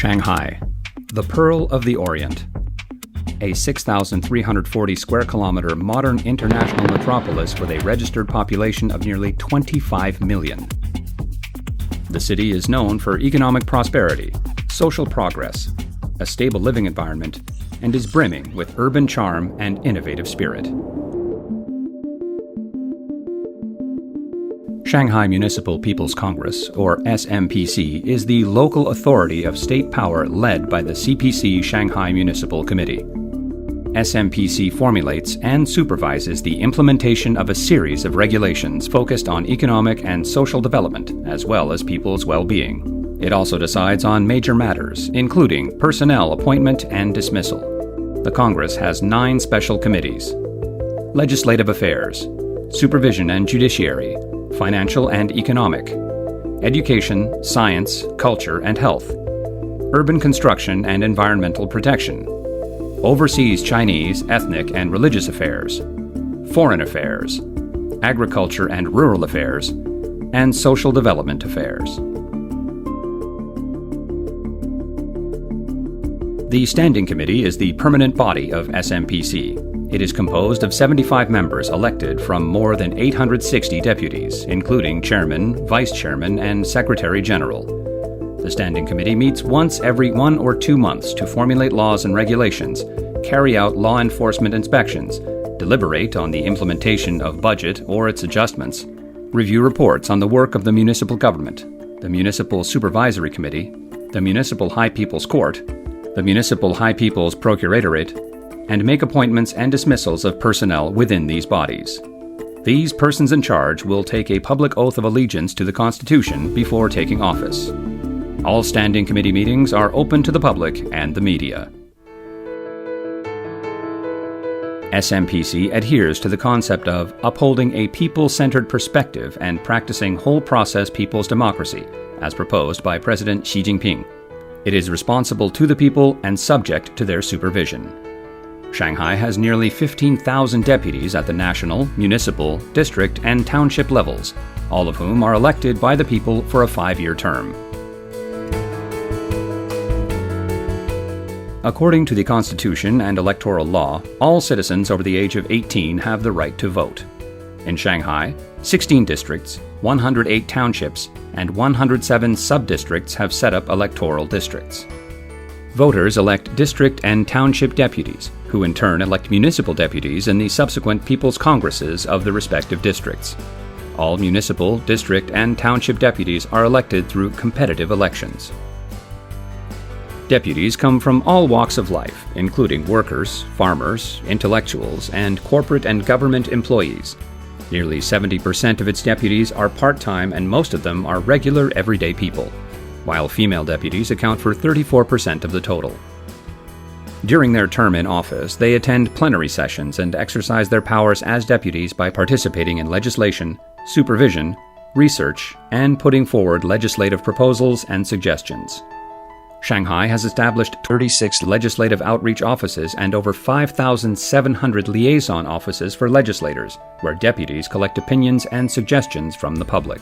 Shanghai, the Pearl of the Orient. A 6,340 square kilometer modern international metropolis with a registered population of nearly 25 million. The city is known for economic prosperity, social progress, a stable living environment, and is brimming with urban charm and innovative spirit. Shanghai Municipal People's Congress, or SMPC, is the local authority of state power led by the CPC Shanghai Municipal Committee. SMPC formulates and supervises the implementation of a series of regulations focused on economic and social development, as well as people's well-being. It also decides on major matters, including personnel appointment and dismissal. The Congress has 9 special committees: Legislative Affairs, Supervision and Judiciary, Financial and Economic, Education, Science, Culture and Health, Urban Construction and Environmental Protection, Overseas Chinese, Ethnic and Religious Affairs, Foreign Affairs, Agriculture and Rural Affairs, and Social Development Affairs. The Standing Committee is the permanent body of SMPC. It is composed of 75 members elected from more than 860 deputies, including chairman, vice chairman, and secretary general. The Standing Committee meets once every 1 or 2 months to formulate laws and regulations, carry out law enforcement inspections, deliberate on the implementation of budget or its adjustments, review reports on the work of the municipal government, the Municipal Supervisory Committee, the Municipal High People's Court, the Municipal High People's Procuratorate, and make appointments and dismissals of personnel within these bodies. These persons in charge will take a public oath of allegiance to the Constitution before taking office. All Standing Committee meetings are open to the public and the media. SMPC adheres to the concept of upholding a people-centered perspective and practicing whole-process people's democracy, as proposed by President Xi Jinping. It is responsible to the people and subject to their supervision. Shanghai has nearly 15,000 deputies at the national, municipal, district, and township levels, all of whom are elected by the people for a 5-year term. According to the Constitution and electoral law, all citizens over the age of 18 have the right to vote. In Shanghai, 16 districts, 108 townships, and 107 sub-districts have set up electoral districts. Voters elect district and township deputies, who in turn elect municipal deputies in the subsequent People's Congresses of the respective districts. All municipal, district, and township deputies are elected through competitive elections. Deputies come from all walks of life, including workers, farmers, intellectuals, and corporate and government employees. Nearly 70% of its deputies are part-time and most of them are regular everyday people, while female deputies account for 34% of the total. During their term in office, they attend plenary sessions and exercise their powers as deputies by participating in legislation, supervision, research, and putting forward legislative proposals and suggestions. Shanghai has established 36 legislative outreach offices and over 5,700 liaison offices for legislators, where deputies collect opinions and suggestions from the public.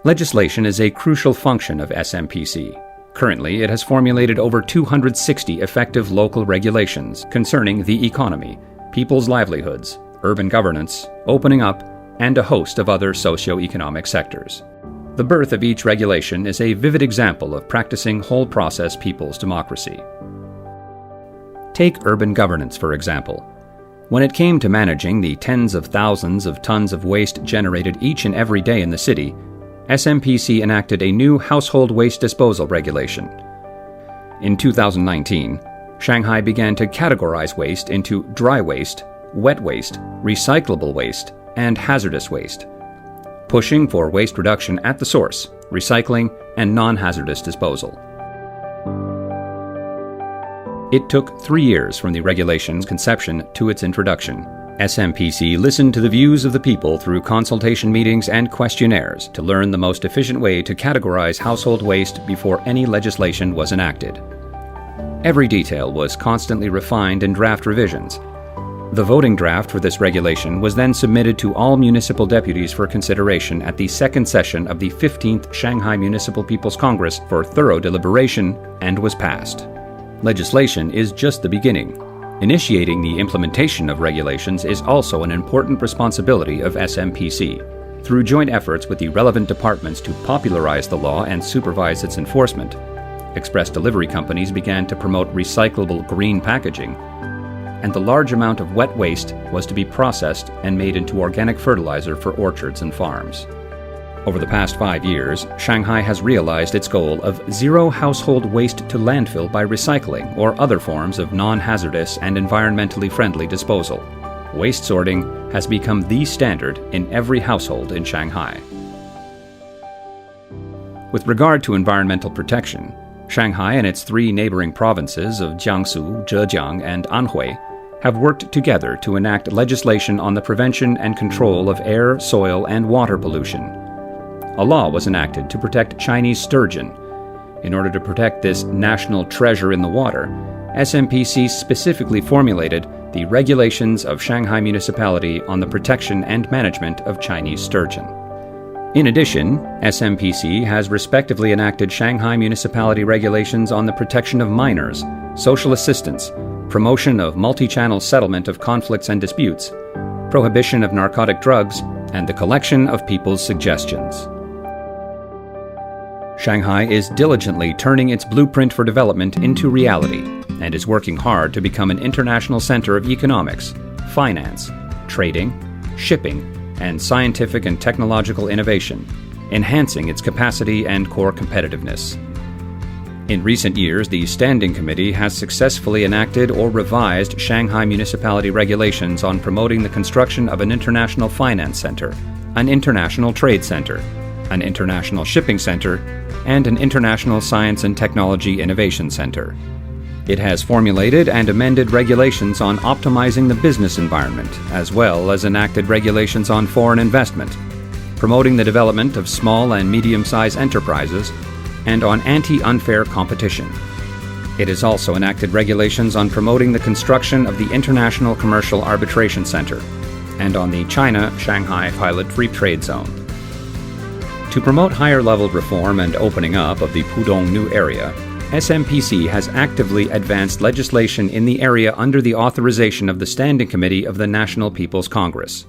Legislation is a crucial function of SMPC. Currently, it has formulated over 260 effective local regulations concerning the economy, people's livelihoods, urban governance, opening up, and a host of other socio-economic sectors. The birth of each regulation is a vivid example of practicing whole-process people's democracy. Take urban governance, for example. When it came to managing the tens of thousands of tons of waste generated each and every day in the city, SMPC enacted a new household waste disposal regulation. In 2019, Shanghai began to categorize waste into dry waste, wet waste, recyclable waste, and hazardous waste, pushing for waste reduction at the source, recycling, and non-hazardous disposal. It took 3 years from the regulation's conception to its introduction. SMPC listened to the views of the people through consultation meetings and questionnaires to learn the most efficient way to categorize household waste before any legislation was enacted. Every detail was constantly refined in draft revisions. The voting draft for this regulation was then submitted to all municipal deputies for consideration at the second session of the 15th Shanghai Municipal People's Congress for thorough deliberation and was passed. Legislation is just the beginning. Initiating the implementation of regulations is also an important responsibility of SMPC. Through joint efforts with the relevant departments to popularize the law and supervise its enforcement, express delivery companies began to promote recyclable green packaging, and the large amount of wet waste was to be processed and made into organic fertilizer for orchards and farms. Over the past 5 years, Shanghai has realized its goal of zero household waste to landfill by recycling or other forms of non-hazardous and environmentally friendly disposal. Waste sorting has become the standard in every household in Shanghai. With regard to environmental protection, Shanghai and its 3 neighboring provinces of Jiangsu, Zhejiang, and Anhui have worked together to enact legislation on the prevention and control of air, soil, and water pollution. A law was enacted to protect Chinese sturgeon. In order to protect this national treasure in the water, SMPC specifically formulated the Regulations of Shanghai Municipality on the Protection and Management of Chinese Sturgeon. In addition, SMPC has respectively enacted Shanghai Municipality Regulations on the protection of minors, social assistance, promotion of multi-channel settlement of conflicts and disputes, prohibition of narcotic drugs, and the collection of people's suggestions. Shanghai is diligently turning its blueprint for development into reality and is working hard to become an international center of economics, finance, trading, shipping, and scientific and technological innovation, enhancing its capacity and core competitiveness. In recent years, the Standing Committee has successfully enacted or revised Shanghai Municipality regulations on promoting the construction of an international finance center, an international trade center, an international shipping center, and an international science and technology innovation center. It has formulated and amended regulations on optimizing the business environment, as well as enacted regulations on foreign investment, promoting the development of small and medium-sized enterprises, and on anti-unfair competition. It has also enacted regulations on promoting the construction of the International Commercial Arbitration Center and on the China-Shanghai Pilot Free Trade Zone. To promote higher-level reform and opening up of the Pudong New Area, SMPC has actively advanced legislation in the area under the authorization of the Standing Committee of the National People's Congress.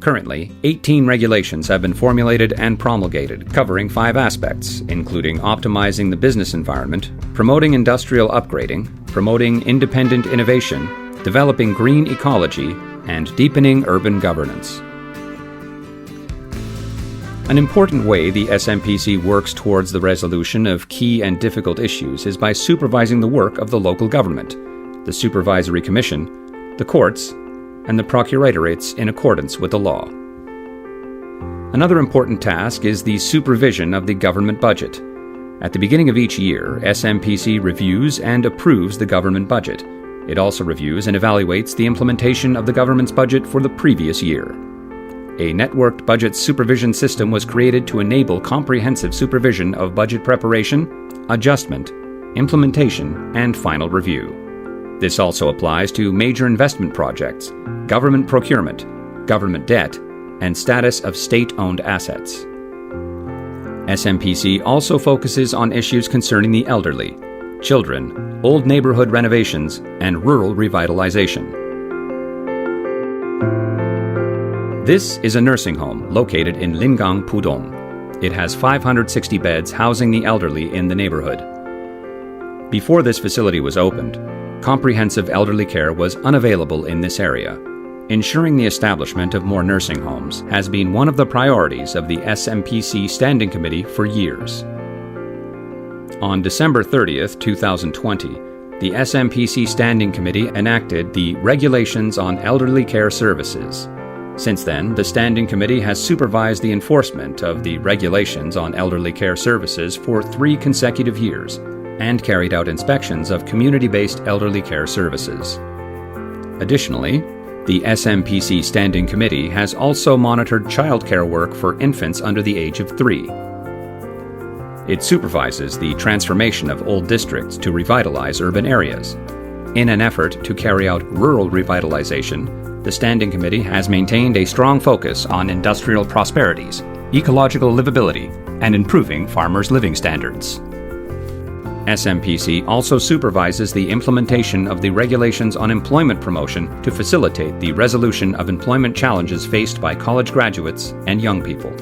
Currently, 18 regulations have been formulated and promulgated, covering 5 aspects, including optimizing the business environment, promoting industrial upgrading, promoting independent innovation, developing green ecology, and deepening urban governance. An important way the SMPC works towards the resolution of key and difficult issues is by supervising the work of the local government, the Supervisory Commission, the courts, and the procuratoriates in accordance with the law. Another important task is the supervision of the government budget. At the beginning of each year, SMPC reviews and approves the government budget. It also reviews and evaluates the implementation of the government's budget for the previous year. A networked budget supervision system was created to enable comprehensive supervision of budget preparation, adjustment, implementation, and final review. This also applies to major investment projects, government procurement, government debt, and status of state-owned assets. SMPC also focuses on issues concerning the elderly, children, old neighborhood renovations, and rural revitalization. This is a nursing home located in Lingang, Pudong. It has 560 beds housing the elderly in the neighborhood. Before this facility was opened, comprehensive elderly care was unavailable in this area. Ensuring the establishment of more nursing homes has been one of the priorities of the SMPC Standing Committee for years. On December 30th, 2020, the SMPC Standing Committee enacted the Regulations on Elderly Care Services. Since then, the Standing Committee has supervised the enforcement of the Regulations on Elderly Care Services for 3 consecutive years and carried out inspections of community-based elderly care services. Additionally, the SMPC Standing Committee has also monitored childcare work for infants under the age of 3. It supervises the transformation of old districts to revitalize urban areas. In an effort to carry out rural revitalization, the Standing Committee has maintained a strong focus on industrial prosperities, ecological livability, and improving farmers' living standards. SMPC also supervises the implementation of the regulations on employment promotion to facilitate the resolution of employment challenges faced by college graduates and young people.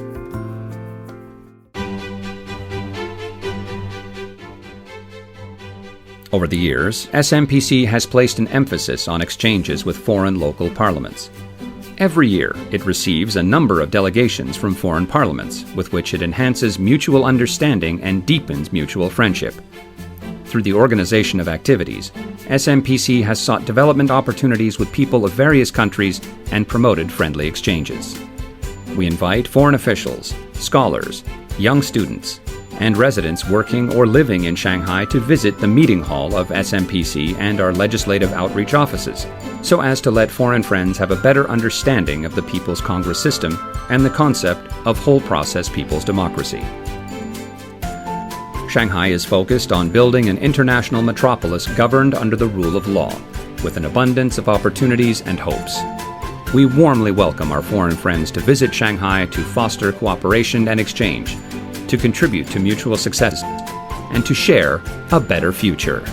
Over the years, SMPC has placed an emphasis on exchanges with foreign local parliaments. Every year, it receives a number of delegations from foreign parliaments, with which it enhances mutual understanding and deepens mutual friendship. Through the organization of activities, SMPC has sought development opportunities with people of various countries and promoted friendly exchanges. We invite foreign officials, scholars, young students, and residents working or living in Shanghai to visit the meeting hall of SMPC and our legislative outreach offices, so as to let foreign friends have a better understanding of the People's Congress system and the concept of whole process people's democracy. Shanghai is focused on building an international metropolis governed under the rule of law, with an abundance of opportunities and hopes. We warmly welcome our foreign friends to visit Shanghai to foster cooperation and exchange, to contribute to mutual success, and to share a better future.